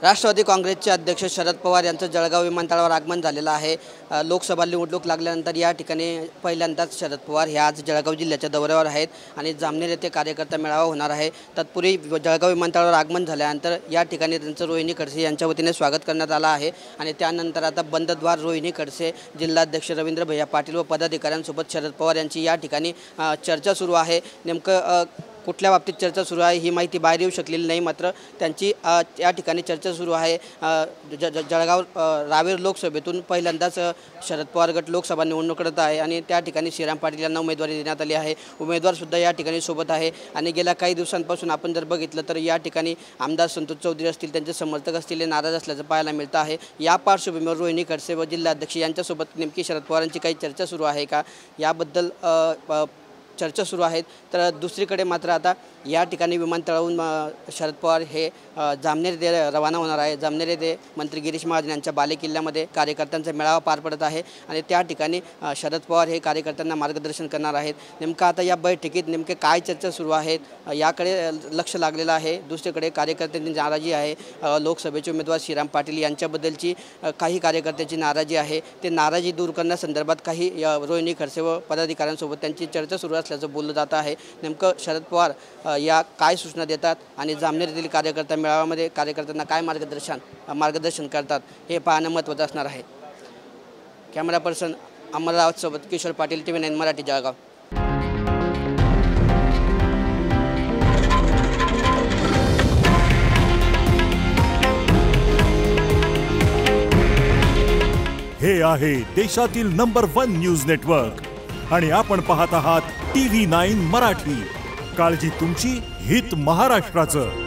राष्ट्रवादी काँग्रेसचे अध्यक्ष शरद पवार यांचं जळगाव विमानतळावर आगमन झालेलं आहे। लोकसभा निवडणूक लागल्यानंतर या ठिकाणी पहिल्यांदाच शरद पवार हे आज जळगाव जिल्ह्याच्या दौऱ्यावर आहेत आणि जामनेर येथे कार्यकर्ता मेळावा होणार आहे। तत्पूर्वी जळगाव विमानतळावर आगमन झाल्यानंतर या ठिकाणी त्यांचं रोहिणी खडसे यांच्या वतीने स्वागत करण्यात आलं आहे आणि त्यानंतर आता बंदद्वार रोहिणी खडसे, जिल्हाध्यक्ष रवींद्र भैया पाटील व पदाधिकाऱ्यांसोबत शरद पवार यांची या ठिकाणी चर्चा सुरू आहे। नेमकं कुठल्या बाबतीत चर्चा सुरू आहे ही माहिती बाहेर येऊ शकलेली नाही, मात्र त्यांची या ठिकाणी चर्चा सुरू आहे। जळगाव रावेर लोकसभेतून पहिल्यांदाच शरद पवार गट लोकसभा निवडणूक लढत आहे आणि त्या ठिकाणी श्रीराम पाटील यांना उमेदवारी देण्यात आली आहे। उमेदवारसुद्धा या ठिकाणी सोबत आहे आणि गेल्या काही दिवसांपासून आपण जर बघितलं तर या ठिकाणी आमदार संतोष चौधरी असतील, त्यांचे समर्थक असतील, नाराज असल्याचं पाहायला मिळतं आहे। या पार्श्वभूमीवर रोहिणी खडसे व जिल्हाध्यक्ष यांच्यासोबत नेमकी शरद पवारांची काही चर्चा सुरू आहे का याबद्दल चर्चा सुरू आहेत। तर दुसरीकडे मात्र आता या ठिकाणी विमानतळावरून शरद पवार हे जामनेर येथे रवाना होणार आहे। जामनेर येथे मंत्री गिरीश महाजन यांच्या बालेकिल्ल्यामध्ये कार्यकर्त्यांचा मेळावा पार पडत आहे आणि त्या ठिकाणी शरद पवार हे कार्यकर्त्यांना मार्गदर्शन करणार आहेत। नेमकं आता या बैठकीत नेमके काय चर्चा सुरू आहेत याकडे लक्ष लागलेलं आहे। दुसरीकडे कार्यकर्त्यांची नाराजी आहे, लोकसभेचे उमेदवार श्रीराम पाटील यांच्याबद्दलची काही कार्यकर्त्यांची नाराजी आहे। ते नाराजी दूर करण्यासंदर्भात काही रोहिणी खडसे व पदाधिकाऱ्यांसोबत त्यांची चर्चा सुरू असल्याचं बोललं जात आहे। नेमकं शरद पवार या काय सूचना देतात आणि जामनेर येथील कार्यकर्ता मेळाव्यामध्ये कार्यकर्त्यांना काय मार्गदर्शन करतात हे पाहणं महत्त्वाचं असणार आहे। कॅमेरा पर्सन अमर रावत सोबत किशोर पाटील, TV9 मराठी, जळगाव। हे आहे देशातील नंबर 1 न्यूज नेटवर्क आणि आपण पाहत आहात TV9 मराठी। काळजी तुमची, हित महाराष्ट्राचं।